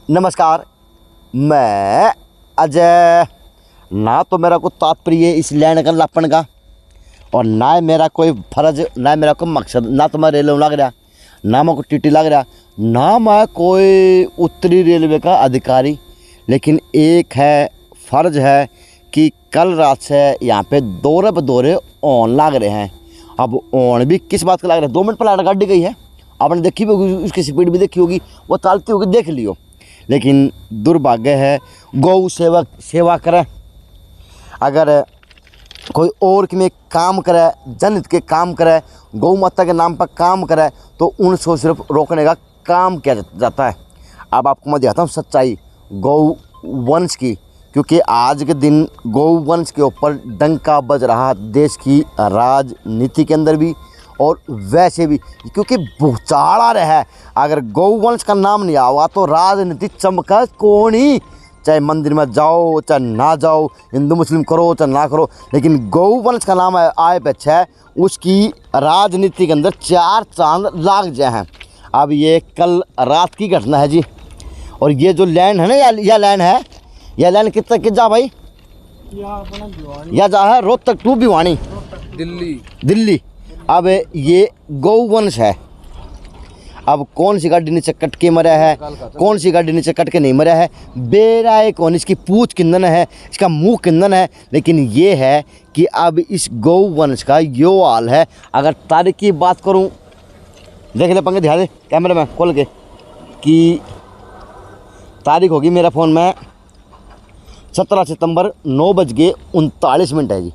नमस्कार, मैं अजय। ना तो मेरा कोई तात्पर्य इस लैंड का लापन का, और ना मेरा कोई फर्ज, ना मेरा कोई मकसद। ना तो मैं रेलवे लग रहा, ना मैं कोई टीटी लग रहा, ना मैं कोई उत्तरी रेलवे का अधिकारी। लेकिन एक है फ़र्ज है कि कल रात से यहाँ पे दौरे ब दौरे ऑन लग रहे हैं। अब ऑन भी किस बात का लग रहा है? 2 मिनट पहले गाड़ी गई है, आपने देखी भी होगी, उसकी स्पीड भी देखी होगी, वो चलती होगी, देख लियो। लेकिन दुर्भाग्य है, गौ सेवा करे। अगर कोई और में काम करे, जनहित के काम करे, गौ माता के नाम पर काम करे, तो उनको सिर्फ रोकने का काम किया जाता है। अब आपको मैं दिखाता हूँ सच्चाई गौ वंश की, क्योंकि आज के दिन गौ वंश के ऊपर डंका बज रहा देश की राजनीति के अंदर भी और वैसे भी, क्योंकि भूचाल आ रहा है। अगर गौवंश का नाम नहीं आवा तो राजनीति चमका कौन ही, चाहे मंदिर में जाओ चाहे ना जाओ, हिंदू मुस्लिम करो चाहे ना करो, लेकिन गौवंश का नाम आए पीछे उसकी राजनीति के अंदर 4 चांद लाग जाए हैं। अब ये कल रात की घटना है जी। और ये जो लैंड है ना, यह लैंड है, यह लैंड कितना कि जा भाई, यह जा है रोहतक टू भिवानी, दिल्ली। अब ये गौवंश है। अब कौन सी गाड़ी नीचे कट के मरा है, कौन सी गाड़ी नीचे कट के नहीं मरा है, बेरा है कौन, इसकी पूछ किंदन है, इसका मुंह किंदन है। लेकिन ये है कि अब इस गौवंश का यो हाल है। अगर तारीख की बात करूं, देख ले पंगे, ध्यान दे कैमरे में खोल के, कि तारीख होगी मेरा फ़ोन में 17 सितंबर 9:39 है जी।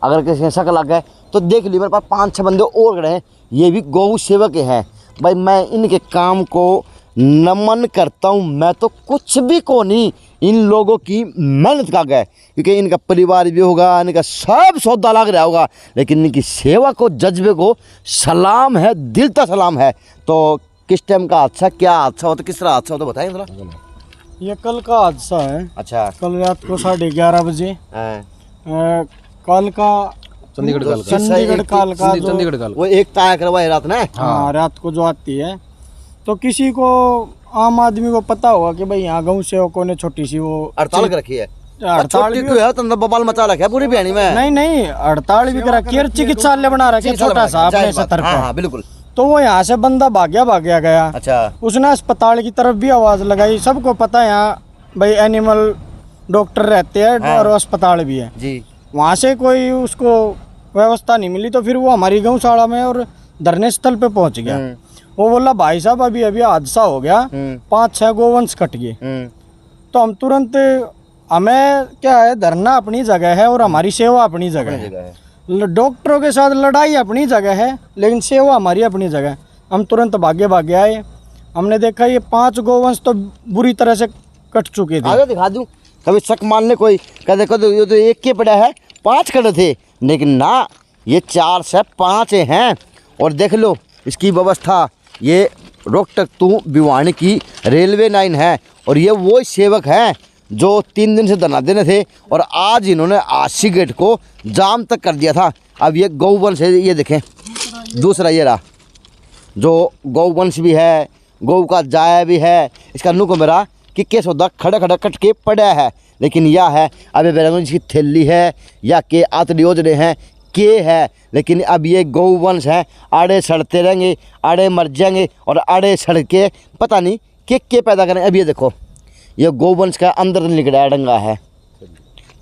अगर किसी ने शक लग गए तो देख ली, मेरे पास 5-6 बंदे और खड़े हैं, ये भी गौ सेवक हैं भाई। मैं इनके काम को नमन करता हूँ। मैं तो कुछ भी को नहीं, इन लोगों की मेहनत का गए, क्योंकि इनका परिवार भी होगा, इनका सब सौदा लग रहा होगा, लेकिन इनकी सेवा को, जज्बे को सलाम है, दिल का सलाम है। तो किस टाइम का हादसा, क्या हादसा हो, तो किस तरह हादसा हो, तो बताएं जरा। ये कल का हादसा है। अच्छा, कल रात को 11:30 बजे कल का चंडीगढ़ काल वो एक ताया करवाए रात ना। हाँ, रात को जो आती है, तो किसी को, आम आदमी को पता होगा कि भाई यहाँ गौ सेवकों ने छोटी सी वो हड़ताल कर रखी है। हड़ताल भी है तो बबाल मचा रखा है पूरी बयानी में। नहीं, हड़ताल भी करा रखी, चिकित्सालय बना रखी है छोटा सा अपने सतर पे। हाँ बिल्कुल। तो वो यहाँ से बंदा भाग्या गया। अच्छा, उसने अस्पताल की तरफ भी आवाज लगाई। सबको पता है यहाँ भाई एनिमल डॉक्टर रहते हैं और अस्पताल भी है जी। वहाँ से कोई उसको व्यवस्था नहीं मिली, तो फिर वो हमारी गौशाला में और धरने स्थल पे पहुंच गया। वो बोला भाई साहब अभी हादसा हो गया, 5-6 गोवंश कट गए। तो हम तुरंत, हमें क्या है, धरना अपनी जगह है और हमारी सेवा अपनी जगह है। डॉक्टरों के साथ लड़ाई अपनी जगह है, लेकिन सेवा हमारी अपनी जगह। हम तुरंत भागे आए। हमने देखा ये 5 गोवंश तो बुरी तरह से कट चुके थे। आगे दिखा दूं, कभी शक मानने कोई कह देखो तो ये तो एक के पड़ा है, 5 खड़े थे, लेकिन ना, ये 4 से 5 हैं। और देख लो इसकी व्यवस्था, ये रोहतक टू भिवानी की रेलवे लाइन है, और ये वो सेवक हैं जो 3 दिन से धरना देने थे, और आज इन्होंने आशी गेट को जाम तक कर दिया था। अब ये गौवंश है, ये देखें, दूसरा ये रहा जो गौवंश भी है, गौ का जाया भी है, इसका नुक मेरा कि सौदा खड़ा कट के पड़ा है। लेकिन यह है, अभी बेरंगी इसकी थैली है या के आतड़ी योजने हैं के है, लेकिन अब ये गौवंश हैं, आड़े सड़ते रहेंगे, आड़े मर जाएंगे, और आड़े सड़ के पता नहीं के पैदा करें। अब ये देखो, ये गौवंश का अंदर निकला डंगा है,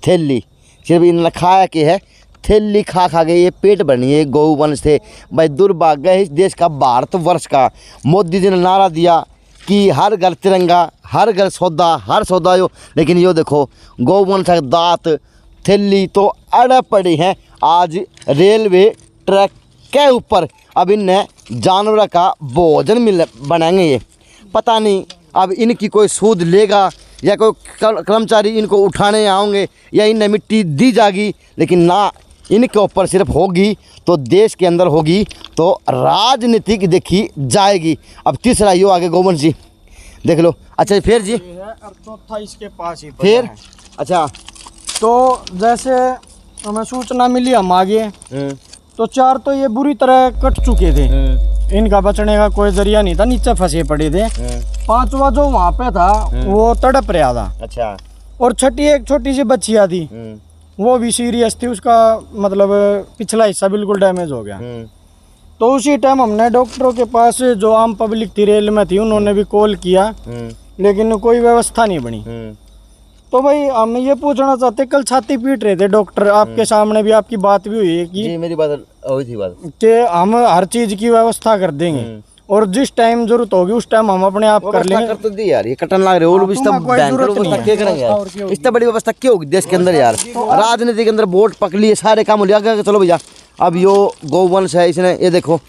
थैली सिर्फ इन्होंने खाया के है, थैली खा के ये पेट बनी है। गौवंश थे भाई। दुर्भाग्य है इस देश का, भारतवर्ष का। मोदी जी ने नारा दिया कि हर घर तिरंगा, हर घर सौदा, हर सौदा यो, लेकिन यो देखो गौवंश का दांत, थैली तो अड़ पड़ी हैं। आज रेलवे ट्रैक के ऊपर अब इन्हें जानवर का भोजन बनाएंगे। ये पता नहीं अब इनकी कोई सूद लेगा या कोई कर्मचारी इनको उठाने आओगे या इन्हें मिट्टी दी जाएगी, लेकिन ना इनके ऊपर सिर्फ होगी तो देश के अंदर होगी तो राजनीतिक देखी जाएगी। अब तीसरा यो आगे गोवंश जी देख लो। अच्छा फिर जी और चौथा इसके पास ही फिर अच्छा तो जैसे हमें सूचना मिली हम आगे तो 4 तो ये बुरी तरह कट चुके थे, इनका बचने का कोई जरिया नहीं था, नीचे फंसे पड़े थे। 5वां जो वहाँ पे था वो तड़प रहा था। अच्छा और छठी एक छोटी सी बच्चिया थी, वो भी सीरियस थी, उसका मतलब पिछला हिस्सा बिल्कुल डैमेज हो गया। तो उसी टाइम हमने डॉक्टरों के पास जो आम पब्लिक थी रेल में थी उन्होंने भी कॉल किया, लेकिन कोई व्यवस्था नहीं बनी। तो भाई हम ये पूछना चाहते, कल छाती पीट रहे थे डॉक्टर, आपके सामने भी आपकी बात भी हुई है कि जी मेरी बात हुई थी बात कि हम हर चीज की व्यवस्था कर देंगे और जिस टाइम जरूरत होगी उस टाइम हम अपने आप कर लेंगे। कर तो दी यार, ये कटन लग रहे हो भी इतना भयंकर व्यवस्था क्या करेंगे यार, इतना बड़ी व्यवस्था क्यों होगी देश के अंदर यार। राजनीति के अंदर वोट पक लिए सारे काम हो लिया, चलो भैया अब यो गौवंश है, इसने ये देखो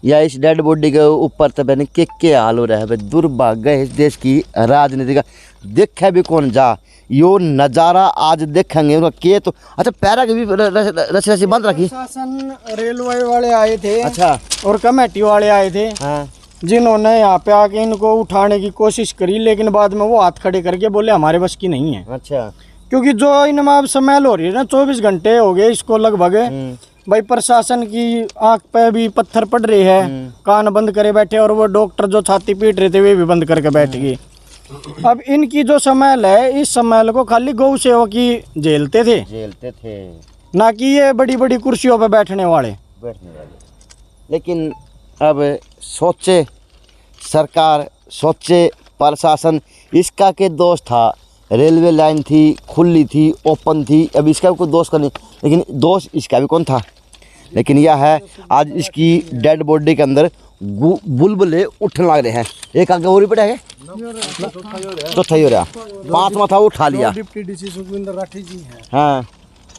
या इस डेड बॉडी के ऊपर तो मैंने के हाल हो रहा है। दुर्भाग्य है इस देश की राजनीति का, देखे भी कौन जा यो नज़ारा आज देखेंगे उनका के तो। अच्छा पैरा के भी रस्सी रस्सी बंद रखी। शासन रेलवे वाले आए थे, अच्छा और कमेटी वाले आए थे, हाँ जिन्होंने यहाँ पे आके इनको उठाने की कोशिश करी, लेकिन बाद में वो हाथ खड़े करके बोले हमारे बस की नहीं है। अच्छा क्योंकि जो इनमें अब स्मेल हो रही है ना, 24 घंटे हो गए इसको लगभग, भाई प्रशासन की आंख पे भी पत्थर पड़ रहे हैं, कान बंद करे बैठे, और वो डॉक्टर जो छाती पीट रहे थे वे भी बंद करके बैठ गए। अब इनकी जो स्मेल है, इस स्मेल को खाली गौ सेवक ही झेलते थे ना कि ये बड़ी बड़ी कुर्सियों पे बैठने वाले। लेकिन अब सोचे सरकार, सोचे प्रशासन, इसका के दोष था, रेलवे लाइन थी, खुली थी, ओपन थी, अब इसका भी कोई दोष का नहीं, लेकिन दोष इसका भी कौन था। लेकिन यह है आज इसकी डेड बॉडी के अंदर बुलबुले उठने लग रहे हैं। एक आगे और पड़ा है, चौथा ही हो रहा, 5वां था उठा लिया। डिप्टी डीसी सुखविंदर राठी जी हैं, हाँ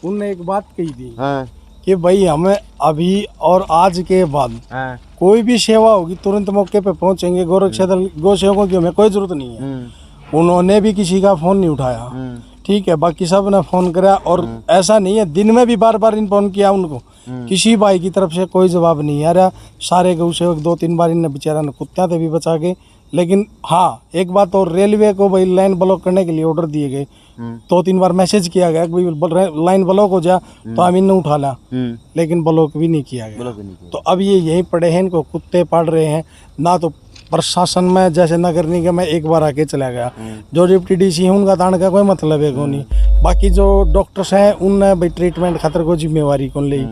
उनने एक बात कही थी, हाँ कि भाई हमें अभी और आज के बाद हाँ कोई भी सेवा होगी तुरंत मौके पे पहुंचेंगे। गौ सेवकों की हमें कोई जरूरत नहीं है। उन्होंने भी किसी का फोन नहीं उठाया, ठीक है, बाकी सब ने फोन करा, और ऐसा नहीं है दिन में भी बार बार इन्फॉर्म किया उनको, किसी भाई की तरफ से कोई जवाब नहीं आ रहा। सारे गौ सेवक 2-3 बार इन्हें बेचारा ने कुत्त्या से भी बचा के। लेकिन हाँ एक बात और, रेलवे को भाई लाइन ब्लॉक करने के लिए ऑर्डर दिए गए, 2-3 बार मैसेज किया गया कि भाई लाइन ब्लॉक हो जा तो हम इन्हें उठा ला, लेकिन ब्लॉक भी नहीं किया गया। तो अब ये यहीं पड़े हैं, इनको कुत्ते पाड़ रहे हैं ना। तो प्रशासन में जैसे नगर निगम में एक बार आके चला गया, जो डिप्टी डीसी है उनका तान का कोई मतलब है को नहीं, बाकी जो डॉक्टर्स हैं उनने भाई ट्रीटमेंट खातर कोई जिम्मेवारी कौन ली,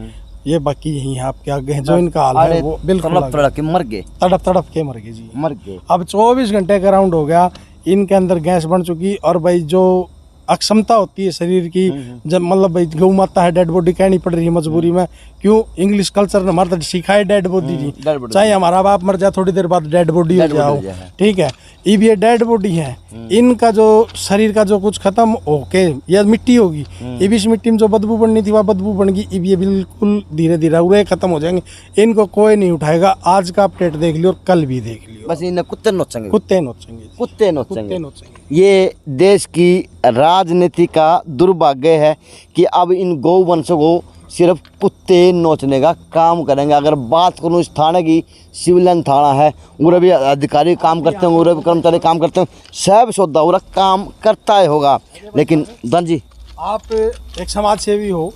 ये बाकी यही है आपके आगे जो इनका हाल है वो बिल्कुल तड़प के मर गए, तड़प के मर गए जी, मर गए। अब 24 घंटे का राउंड हो गया, इनके अंदर गैस बन चुकी, और भाई जो अक्षमता होती है शरीर की, जब मतलब भाई गौ माता है, डेड बॉडी कहनी पड़ रही है मजबूरी में। क्यों इंग्लिश कल्चर ने हमारा सिखाए डेड बॉडी जी, चाहे हमारा बाप मर जाए थोड़ी देर बाद डेड बॉडी हो जाओ, ठीक है, ये डेड बॉडी है। इनका जो शरीर का जो कुछ खत्म होके या मिट्टी होगी, ये भी इस मिट्टी में जो बदबू बननी थी वह बदबू बन गई, ये बिल्कुल धीरे धीरे उड़े खत्म हो जाएंगे। इनको कोई नहीं उठाएगा। आज का अपडेट देख लियो और कल भी देख लियो, बस इन्हें कुत्ते नोचेंगे, कुत्ते नोचेंगे, कुत्ते नोचेंगे। ये देश की राजनीति का दुर्भाग्य है कि अब इन गौवंशों को सिर्फ कुत्ते नोचने का काम करेंगे। अगर बात करूँ इस थाने की, सिविलियन थाना है, उधर भी अधिकारी काम करते हैं, उधर भी कर्मचारी काम करते हैं, सब सौदा उधर काम करता ही होगा। लेकिन धन जी आप एक समाज सेवी हो,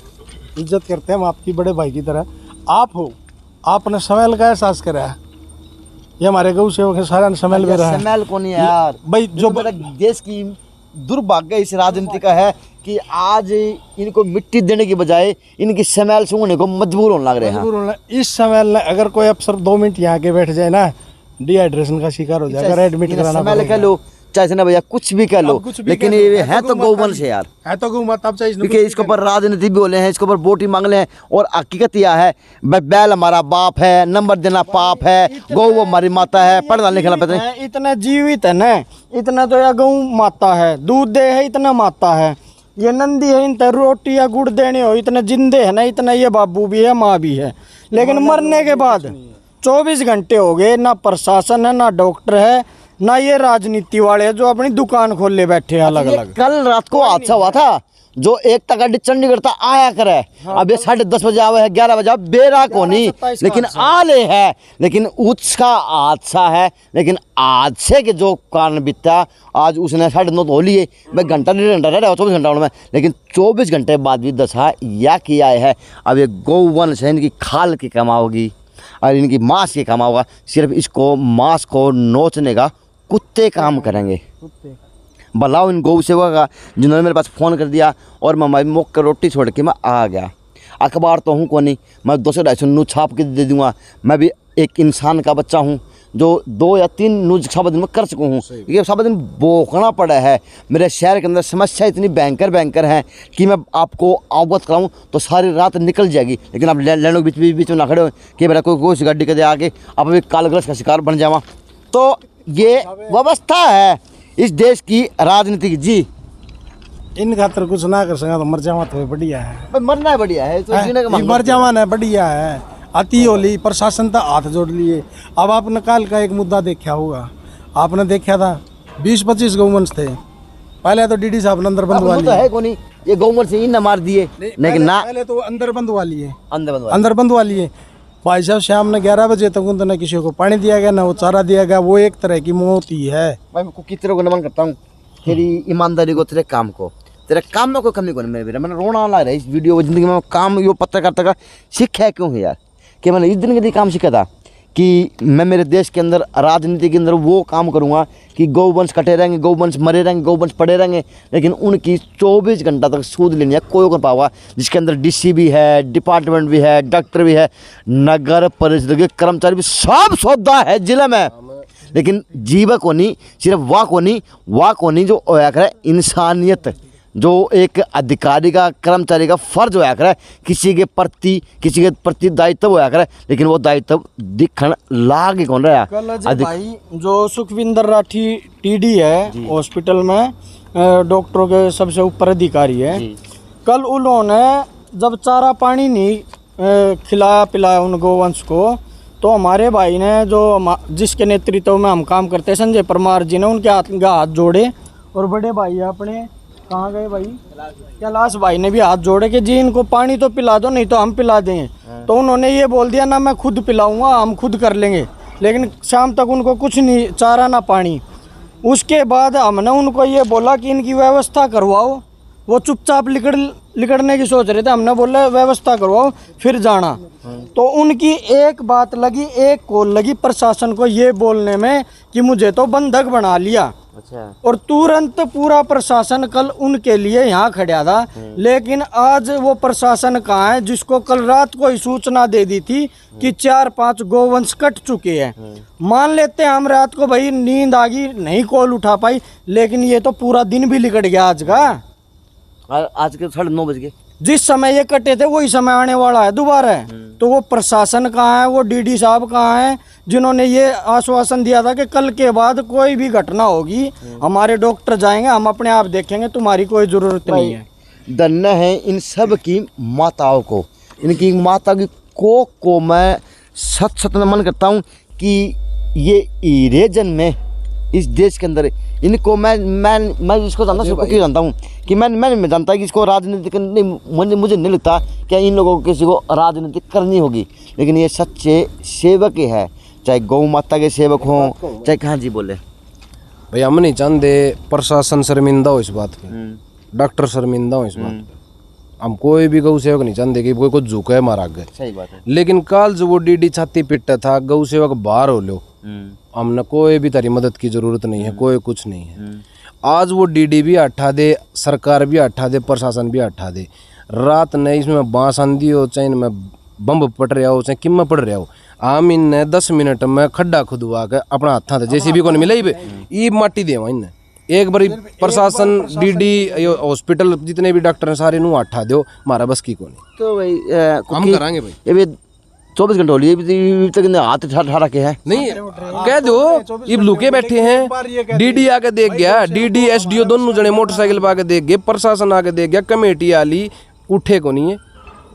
इज्जत करते हैं हम आपकी बड़े भाई की तरह, आप हो, आपने स्मेल का एहसास करा है, ये हमारे गौ सेवक है सारा स्मेल में रहा है। स्मेल को नहीं यार भाई, जो देश की दुर्भाग्य इस राजनीति का है कि आज इनको मिट्टी देने की बजाय इनकी स्मेल सूंघने को मजबूर होने लग रहे हैं। इस स्मेल में अगर कोई अफसर 2 मिनट यहाँ के बैठ जाए ना, डिहाइड्रेशन का शिकार हो जाएगा, एडमिट कराना पड़ेगा। लो चाहे ना भैया कुछ भी कह लो, लेकिन ये है तो गौवंश है यार, है तो गौ माता। क्योंकि इसके ऊपर राजनीति भी बोले हैं, इसके ऊपर वोट ही मांग ले हैं, और हकीकत यह है बैल हमारा बाप है, नंबर देना पाप है, गौ हमारी माता है, पढ़ना लिखना पता नहीं। इतना जीवित है ना, इतना तो यह गौ माता है, दूध दे है, इतना माता है, ये नंदी है, इन तर रोटी या गुड़ देने हो, इतने जिंदे है ना, इतना ये बाबू भी है, माँ भी है, लेकिन मरने के बाद 24 घंटे हो गए, ना प्रशासन है, ना डॉक्टर है, ना ये राजनीति वाले हैं जो अपनी दुकान खोल ले बैठे हैं अलग ये अलग। कल रात को हादसा हुआ था, जो एक तक गाड़ी चंडीगढ़ तक आया करे, अब ये 10:30 बजे आवे है, 11 बजे बेरा को नहीं, 27 लेकिन आ ले है, लेकिन उसका हादसा है। लेकिन हादसे के जो कारण बीता, आज उसने 9:30 हो लिए, भाई घंटा 1.5 घंटा रह रहा 24 घंटा में, लेकिन 24 घंटे बाद भी दशा या किया है। अब ये गौवंश है, इनकी खाल की कमाओगी और इनकी मांस की कमाओगा, सिर्फ इसको मांस को नोचने का कुत्ते काम करेंगे। भलाओ इन गौ सेवा का जिन्होंने मेरे पास फ़ोन कर दिया और मैं मुख कर रोटी छोड़ के मैं आ गया। अखबार तो हूँ कौन नहीं, मैं 200-250 न्यूज़ छाप के दे दूँगा। मैं भी एक इंसान का बच्चा हूँ जो 2 या 3 न्यूज़ सब दिन में कर चुका हूँ। ये सब दिन भोंकना पड़ा है। मेरे शहर के अंदर समस्या इतनी भयंकर है कि मैं आपको अवगत कराऊँ तो सारी रात निकल जाएगी, लेकिन आप लैंडों के बीच में ना खड़े हो कि मेरा कोई गाड़ी के दे आके आप अभी कालग्रस्त का शिकार बन जावा। तो ये व्यवस्था है इस देश की राजनीति की। जी, इन खातर कुछ ना कर सका तो मर जावा तो बढ़िया है। भाई मरना बढ़िया है, तो जीने का ये मन मर जावा ना बढ़िया है। अति होली प्रशासन तो हाथ जोड़ लिए। अब आपने कल का एक मुद्दा देखा होगा, आपने देखा था 20-25 गौवंश थे। पहले तो डीडी साहब ने अंदर बंधवा तो है कौन, ये गौमर से इन मार दिए, लेकिन ना पहले तो अंदर बंधवा लिए, अंदर बंधवा लिए। भाई साहब शाम ने 11 बजे तक उन न किसी को पानी दिया गया, ना वो चारा दिया गया। वो एक तरह की मौत ही है। मैं कितने को नमन करता हूँ, तेरी ईमानदारी को, तेरे काम को, तेरे काम में कोई कमी को नहीं। मेरे बेटा मैंने रोना लग रहा है इस वीडियो जिंदगी में। काम यो पत्रकारिता का सीखा है क्यों है यार, कि मैंने इस दिन के लिए काम सीखा था कि मैं मेरे देश के अंदर राजनीति के अंदर वो काम करूँगा कि गौवंश कटे रहेंगे, गौवंश मरे रहेंगे, गौवंश पड़े रहेंगे, लेकिन उनकी 24 घंटा तक सूद लेनी है कोई कर पाओगा, जिसके अंदर डीसी भी है, डिपार्टमेंट भी है, डॉक्टर भी है, नगर परिषद के कर्मचारी भी, सब सौदा है जिले में। लेकिन जीव को नहीं, सिर्फ वाह को नहीं जो होया करे इंसानियत, जो एक अधिकारी का, कर्मचारी का फर्ज होया करे, किसी के प्रति दायित्व होया करे, लेकिन वो दायित्व दिखन लाग ही कौन रहा। कल भाई जो सुखविंदर राठी टीडी है हॉस्पिटल में, डॉक्टरों के सबसे ऊपर अधिकारी है, कल उन्होंने जब चारा पानी नहीं खिलाया पिलाया उन गौवंश को, तो हमारे भाई ने जो जिसके नेतृत्व में हम काम करते हैं, संजय परमार जी ने उनके हाथ जोड़े, और बड़े भाई अपने कहाँ गए भाई, कैलाश भाई ने भी हाथ जोड़े कि जी इनको पानी तो पिला दो, नहीं तो हम पिला देंगे। तो उन्होंने ये बोल दिया ना मैं खुद पिलाऊंगा, हम खुद कर लेंगे। लेकिन शाम तक उनको कुछ नहीं, चारा ना पानी। उसके बाद हमने उनको ये बोला कि इनकी व्यवस्था करवाओ। वो चुपचाप लिकड़ने की सोच रहे थे। हमने बोला व्यवस्था करवाओ फिर जाना। तो उनकी एक बात लगी, एक कॉल लगी प्रशासन को ये बोलने में कि मुझे तो बंधक बना लिया। अच्छा। और तुरंत पूरा प्रशासन कल उनके लिए यहाँ खड़ा था। लेकिन आज वो प्रशासन कहाँ है जिसको कल रात को ही सूचना दे दी थी कि 4-5 गौवंश कट चुके हैं। मान लेते हैं हम रात को भाई नींद आ गई, नहीं कॉल उठा पाई, लेकिन ये तो पूरा दिन भी लिकट गया आज का। आज के 9:30 बज गए, जिस समय ये कटे थे वही समय आने वाला है दोबारा। तो वो प्रशासन कहाँ है, वो डीडी साहब कहाँ है जिन्होंने ये आश्वासन दिया था कि कल के बाद कोई भी घटना होगी हमारे डॉक्टर जाएंगे, हम अपने आप देखेंगे, तुम्हारी कोई ज़रूरत नहीं है। धन्य है इन सब की माताओं को, इनकी माता की को मैं सत नमन करता हूँ कि ये रीजन में इस देश के अंदर इनको मैं इसको जानता हूँ, क्यों जानता हूँ कि मैं जानता कि इसको राजनीति नहीं, मुझे नहीं लगता कि इन लोगों को किसी को राजनीति करनी होगी, लेकिन ये सच्चे सेवक ही है, चाहे गौ माता के सेवक हों, चाहे कहाँ। जी बोले भाई, हम नहीं चाहते प्रशासन शर्मिंदा हो इस बात पे, डॉक्टर शर्मिंदा हो इस बात पे। हम कोई भी गौ सेवक नहीं चाहते कि कोई कुछ झुके मारा गए। सही बात है। लेकिन कल जो वो डीडी छाती पिटता था, गौ सेवक बाहर हो लो, हमने कोई भी तारी मदद की जरूरत नहीं है, कोई कुछ नहीं है। आज वो डीडी भी हटा दे, सरकार भी हटा दे, प्रशासन भी हटा दे। रात ने इसमें बांस आंधी हो, चाहे इनमें बम पड़ रहा हो, चाहे किम पड़ रहा हो, हम इनने 10 मिनट में खड्डा खुदवा के अपना हाथा था जैसे भी को मिले ये माटी देवा इनने। एक बार प्रशासन डीडी हॉस्पिटल जितने भी डॉक्टर हैं सारे नू हटा दो, हमारा बस की को नहीं। तो भाई हम कराएंगे भाई। ये 24 घंटे हो लिए अभी तक इन्हें हाथ ठा रखे हैं। नहीं कह दो ये लुके बैठे हैं। डीडी आके देख गया, डीडी एसडीओ दोनों जने मोटरसाइकिल पे आके देख गए, प्रशासन आके देख गया, कमेटी आली उठे को नहीं है,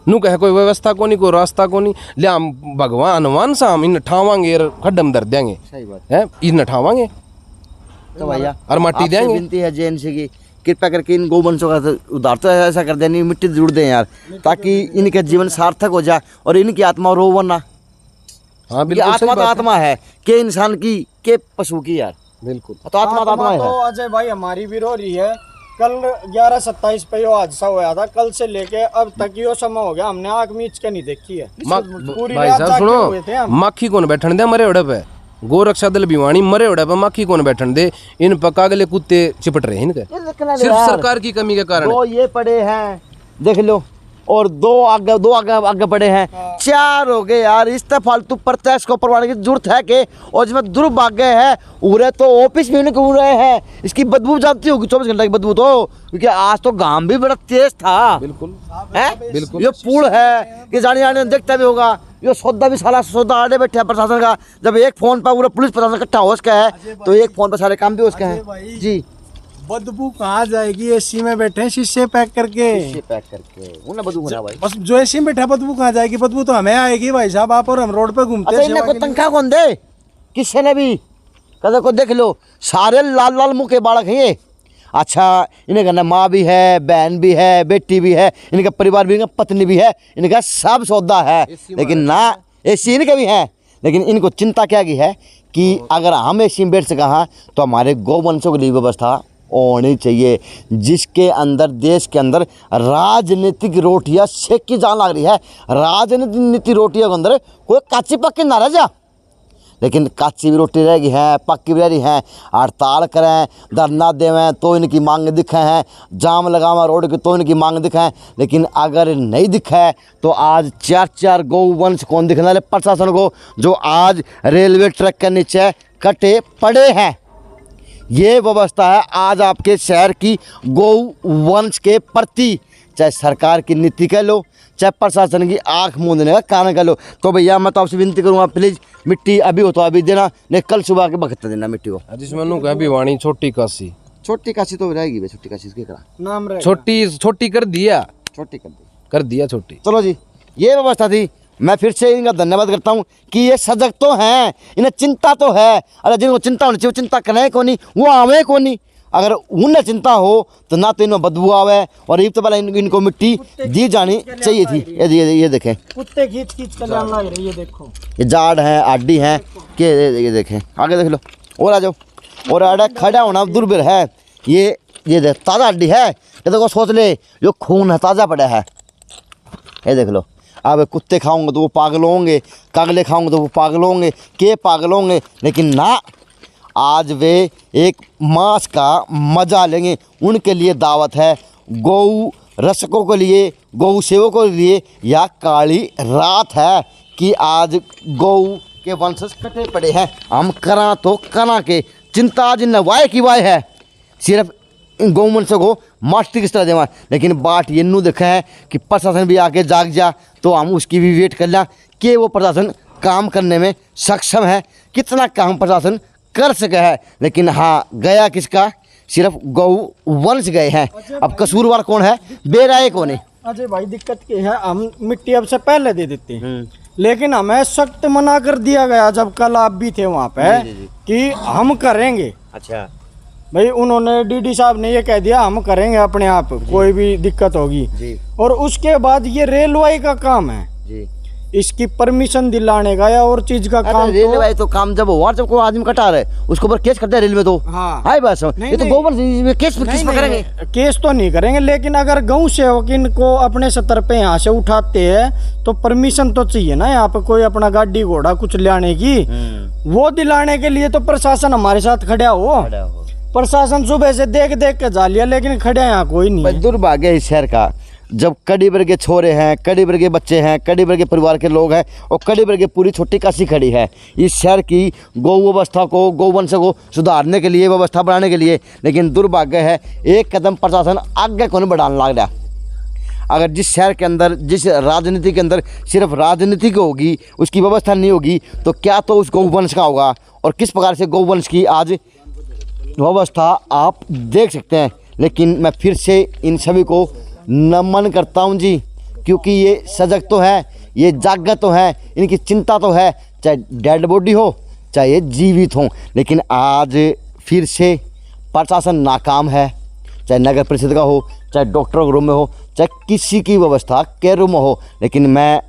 नू कहे कोई व्यवस्था को नहीं, कोई रास्ता को नहीं। ले हम भगवान हनुमान सा हम इन ठावांगे और खड्डम धर देंगे, सही बात है इन ठावांगे तो भैया और माटी आपसे देंगे। विनती है जैन से कि कृपया करके इन गौवंशों का उद्धार तो ऐसा कर देनी, मिट्टी जरूर दें यार, ताकि इनका जीवन सार्थक हो जाए और इनकी आत्मा रोवन ना। हाँ ये बिल्कुल सही आत्मा तो बात है। आत्मा है के इंसान की के पशु की यार, बिल्कुल तो आत्मा तो आत्मा तो है। अजय भाई हमारी भी रो रही है। कल 11:27 पे यो हादसा हुआ था, कल से लेके अब तक यो समय हो गया हमने आँख मीच के नहीं देखी है। पूरी भाई रात साहब जागे हुए थे सुनो, हम। माखी कौन बैठन दे मरे उड़े पे, गोरक्षा दल भिवानी मरे उड़े पे माखी कौन बैठन दे, इन पर कागले कुत्ते चिपट रहे हैं इनके, सिर्फ सरकार की कमी के कारण। दो ये पड़े हैं देख लो, और दो आगे पड़े हैं, 4 हो गए यार। इस तरह फालतू प्रत्यक्ष को परवाने की जरूरत है कि, और जिसमें दुर्भाग्य है उरे तो ऑफिस भी उन्हें रहे हैं, इसकी बदबू जानती होगी 24 घंटे की बदबू तो, क्योंकि आज तो घाम भी बड़ा तेज था। बिल्कुल है बिल्कुल। ये पुल है कि जाने आने देखता भी होगा, ये सौदा भी साला सौदा आड़े बैठे हैं प्रशासन का। जब एक फोन पर पूरा पुलिस प्रशासन इकट्ठा हो उसका है तो एक फोन पर सारे काम भी उसका है जी। बदबू कहाँ जाएगी, एसी में बैठे हैं शीशे पैक करके, पैक करके उन्हें बदबू बना भाई। बस जो एसी में बैठा है बदबू कहाँ जाएगी, बदबू तो हमें आएगी भाई साहब। आप और हम रोड पे घूमते अच्छा हैं इन्हें सेवा को के लिए। तनख्वाह कौन दे, किसी ने भी कदर को देख लो, सारे लाल लाल मुँह के बालक हैं ये। अच्छा इन्हें कहना माँ भी है, बहन भी है, बेटी भी है, इनका परिवार भी, इनका पत्नी भी है, इनका सब सौदा है, लेकिन ना एसी इनके भी है। लेकिन इनको चिंता क्या की है कि अगर हम एसी में बैठ सके हाँ तो हमारे गौवंशों के लिए व्यवस्था होनी चाहिए, जिसके अंदर देश के अंदर राजनीतिक रोटियां सेक की जान लग रही है। राजनीतिक रोटियों के अंदर कोई काची पक्की ना रह जा, लेकिन काची भी रोटी रहेगी है, पक्की भी रही है। हड़ताल करें, धरना देवें तो इनकी मांग दिखे हैं, जाम लगावा रोड की तो इनकी मांग दिखे हैं, लेकिन अगर नहीं दिखे तो आज 4 गौवंश कौन दिखने वाले प्रशासन को, जो आज रेलवे ट्रैक के नीचे कटे पड़े हैं। ये व्यवस्था है आज आपके शहर की गौवंश के प्रति, चाहे सरकार की नीति कह लो, चाहे प्रशासन की आंख मूंदने का कारण कह लो। तो भैया मैं तो आपसे विनती करूँगा प्लीज़ मिट्टी अभी हो तो अभी देना, नहीं कल सुबह के वक्त देना मिट्टी को। जिसमें नू कह भिवानी छोटी काशी, छोटी काशी तो रहेगी भाई, छोटी काशी इसके करा नाम रहे छोटी कर दिया, छोटी कर दी। छोटी। चलो जी ये व्यवस्था थी, मैं फिर से इनका धन्यवाद करता हूँ कि ये सजग तो हैं, इन्हें चिंता तो है। अरे जिनको चिंता होनी चाहिए वो चिंता करें को नहीं, वो आवे को नहीं। अगर उन्हें चिंता हो तो ना तो इनमें बदबू आवे, और ये तो पहले इनको मिट्टी दी जानी चाहिए थी। ये देखें कुत्ते खींच कर लाने लग रही है, देखो ये जाड़ हैं, आडी हैं कि ये देखें, आगे देख लो और आ जाओ। और आड़ा खड़ा होना दुर्बल है, ये देख ताज़ा हड्डी है, ये देखो सोच ले जो खून है ताज़ा पड़ा है, ये देख लो। अब कुत्ते खाओगे तो वो पागल होंगे, कागले खाओगे तो वो पागल होंगे, के पागल होंगे, लेकिन ना आज वे एक मांस का मजा लेंगे। उनके लिए दावत है, गौ रसकों के लिए, गौ सेवकों के लिए या काली रात है कि आज गौ के वंशज कटे पड़े हैं। हम करा तो करा के चिंता आज नवाए की वाय है, सिर्फ इन गौवंशों को मास्टर किस तरह देवा। लेकिन बात ये नू देखा है कि प्रशासन भी आके जाग जा तो हम उसकी भी वेट कर लें कि वो प्रशासन काम करने में सक्षम है, कितना काम प्रशासन कर सके है। लेकिन हाँ गया किसका, सिर्फ गौ वंश गए हैं। अब कसूरवार कौन है, बेराए कौन है। अजय भाई दिक्कत क्या है, हम मिट्टी अब से पहले दे देते हैं, लेकिन हमें सख्त मना कर दिया गया जब कल आप भी थे वहाँ पे कि हम करेंगे। अच्छा भाई उन्होंने डीडी साहब ने ये कह दिया हम करेंगे अपने आप, कोई भी दिक्कत होगी जी और उसके बाद ये रेलवे का काम है जी, इसकी परमिशन दिलाने का या और चीज का काम रेलवे तो काम जब हुआ जब कोई आदमी कटा रहे उसके ऊपर केस करते हैं रेलवे तो। हाँ। हाय बस ये तो गोबर केस करेंगे, केस तो नहीं करेंगे, लेकिन अगर गौ सेवक इनको अपने स्तर पे यहाँ से उठाते हैं तो परमिशन तो चाहिए ना, यहाँ पे कोई अपना गाड़ी घोड़ा कुछ लाने की, वो दिलाने के लिए तो प्रशासन हमारे साथ खड़ा हो। प्रशासन सुबह से देख के जा लिया, लेकिन खड़े यहाँ कोई नहीं है। दुर्भाग्य इस शहर का, जब कड़ी वर्ग के छोरे हैं, कड़ी वर्ग के बच्चे हैं, कड़ी वर्ग के परिवार के लोग हैं और कड़ी वर्ग की पूरी छोटी काशी खड़ी है इस शहर की गौ व्यवस्था को, गौवंश को सुधारने के लिए, व्यवस्था बनाने के लिए। लेकिन दुर्भाग्य है एक कदम प्रशासन आगे को नहीं बढ़ाने लग रहा। अगर जिस शहर के अंदर, जिस राजनीति के अंदर सिर्फ राजनीति की होगी, उसकी व्यवस्था नहीं होगी, तो क्या तो उस गौवंश का होगा। और किस प्रकार से गौवंश की आज व्यवस्था आप देख सकते हैं। लेकिन मैं फिर से इन सभी को नमन करता हूँ जी, क्योंकि ये सजग तो है, ये जागृत तो है, इनकी चिंता तो है, चाहे डेड बॉडी हो चाहे ये जीवित हो। लेकिन आज फिर से प्रशासन नाकाम है, चाहे नगर परिषद का हो, चाहे डॉक्टरों के रूम में हो, चाहे किसी की व्यवस्था के रूम में हो। लेकिन मैं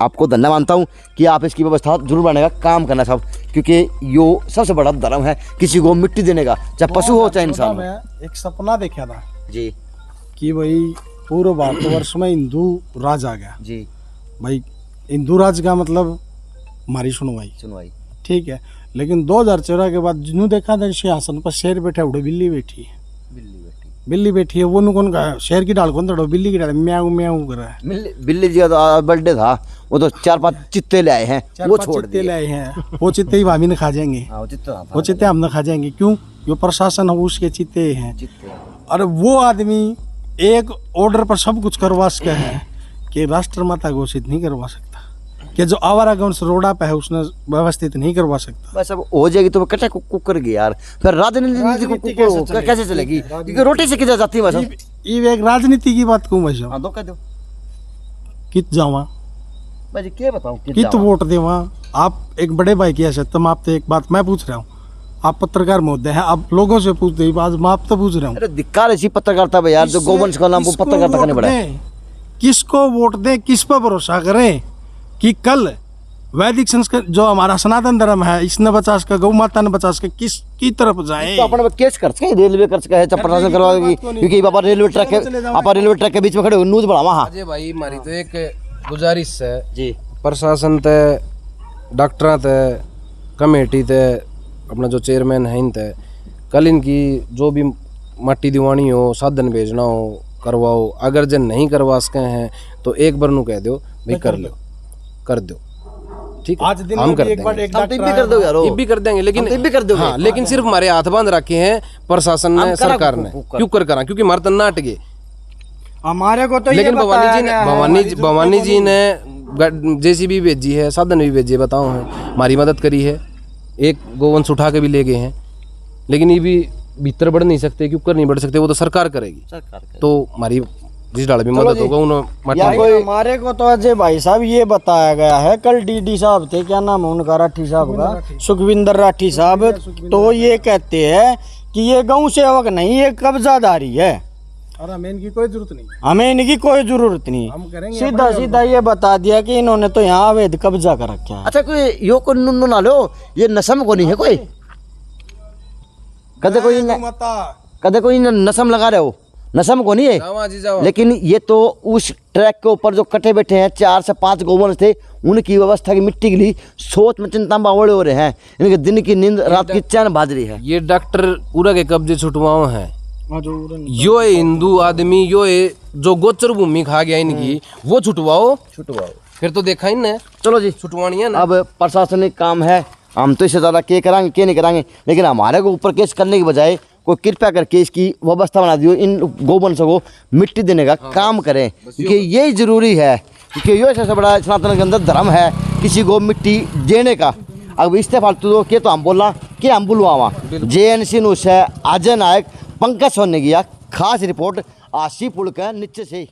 आपको धन्यवाद मानता हूँ कि आप इसकी व्यवस्था जरूर बनाने का काम करना साहब, क्योंकि यो सबसे बड़ा धर्म है किसी को मिट्टी देने का, चाहे पशु हो चाहे इंसान हो। मैं एक सपना देखा था जी कि भाई पूरे भारतवर्ष में हिंदू राज आ गया। जी भाई हिंदू राज का मतलब हमारी सुनवाई, ठीक है। लेकिन 2014 के बाद जिन्होंने देखा था सिंहासन पर शेर बैठा उड़े बिल्ली बैठी है, बिल्ली बैठी है। वो नु कौन का शेर की डाल कौन तड़ो, बिल्ली की डाल म्याऊ म्याऊ कर रहा है। बिल्ली जी का बर्थडे था, वो तो 4-5 चित्ते ले आए हैं, वो छोड़ चित्ते ले आए हैं। वो चित्ते ही भाभी ने खा जाएंगे, वो चित्ते हमने खा जाएंगे। क्यों? जो प्रशासन है उसके चित्ते हैं। और वो आदमी एक ऑर्डर पर सब कुछ करवा सके है कि राष्ट्रमाता घोषित नहीं करवा सकता, कि जो आवारा गौंस रोड़ा पे है उसने व्यवस्थित नहीं करवा सकता। बस अब हो जाएगी तो कटे कुकर गई यार, फिर राजनीति कैसे चलेगी? क्योंकि रोटी से किधर जाती है। बस ये एक राजनीति की बात कहूँ भाई, हाँ, दो कह दो कित जावा भाई, क्या बताऊं कित वोट दे वहाँ। आप एक बड़े भाई की हैसियत तो मैं आपसे एक बात मैं पूछ रहा हूँ, आप पत्रकार महोदय हैं, आप लोगों से पूछते ही आज मैं आपसे पूछ रहा हूँ। अरे धिक्कार ऐसी पत्रकारिता भाई यार, जो गौवंश का नाम वो पत्रकारिता करने पड़ा है। किसको वोट दें, किस पर भरोसा करें कि कल वैदिक संस्कृत जो हमारा सनातन धर्म है इसने बचा सके, गौ माता ने बचा सके, किस की तरफ जाए? तो अपन केस कर सके, रेलवे कर सके है, प्रशासन करवाएगी, क्योंकि बाबा रेलवे ट्रैक के बीच में खड़े हो न्यूज बढ़ावा। हाँ अजय भाई, हमारी तो एक गुजारिश है जी, प्रशासन तय, डॉक्टर तय, कमेटी तय, अपना जो चेयरमैन है इन तय, कल इनकी जो भी मट्टी दिवानी हो, साधन भेजना हो, करवाओ। अगर जन नहीं करवा सके हैं तो एक बार नू कह दो भाई कर लो, कर दो, ठीक है, आज दिन हम में कर भी एक बार देंगे, एक हम डॉक्टर भी कर दो यार, ये भी कर देंगे। लेकिन हम भी कर दोगे। हाँ, लेकिन सिर्फ हमारे हाथ बांध रखे हैं प्रशासन ने, सरकार ने। क्यों कर करा? क्योंकि हमारे तन्ना अट गए। हमारे को तो लेकिन ये बताया गया है, भवानी जी ने जेसीबी भेजी है, साधन भी भेजे, बताओ है, हमारी मदद करी है, एक गोवंश उठा के भी ले गए हैं। लेकिन ये भी भीतर बढ़ नहीं सकते, क्यों कर नहीं बढ़ सकते, वो तो सरकार करेगी। तो हमारी जिस डाल भी मदद होगा उन्होंने। हमारे को तो अजय भाई साहब ये बताया गया है, कल डीडी साहब थे, क्या नाम है उनका, राठी साहब का, सुखविंदर राठी साहब, तो ये कहते हैं कि ये गौ सेवक नहीं, ये कब्जादारी है और हमें इनकी कोई जरूरत नहीं, हमें इनकी कोई जरूरत नहीं। हम करेंगे सीधा सीधा ये बता दिया कि इन्होंने तो यहाँ अवैध कब्जा कर रखा है। अच्छा कोई यो को नुन ना लो, ये नसम को नहीं है कोई, कदे कोई नसम लगा रहे हो, नसम को नहीं है। लेकिन ये तो उस ट्रैक के ऊपर जो कटे बैठे हैं 4 से 5 गोवंश थे, उनकी व्यवस्था की मिट्टी के लिए सोच में चिंता बावड़े हो रहे हैं, इनके दिन की नींद रात की चैन बाज रही है। ये डॉक्टर पूरा के कब्जे छुटवाओ हैं, यो हिंदू आदमी, यो जो गोचर भूमि खा गया इनकी, वो छुटवाओ, फिर तो देखा ही ना। चलो जी, छुटवानी है ना। अब प्रशासनिक काम है, हम तो इससे ज़्यादा क्या कराएंगे क्या नहीं कराएंगे, लेकिन हमारे को ऊपर केस करने की बजाय कोई कृपया करके इसकी व्यवस्था बना दियो, इन गोवंशों को मिट्टी देने का काम करें, क्योंकि यही जरूरी है। क्योंकि ये सबसे बड़ा सनातन के अंदर धर्म है किसी को मिट्टी देने का। अब इससे फालतू तो के तो हम बोला कि हम बुलवावा। JNC न्यूज़ है अजय नायक, पंकज सोने की खास रिपोर्ट आशीपुर के नीचे से।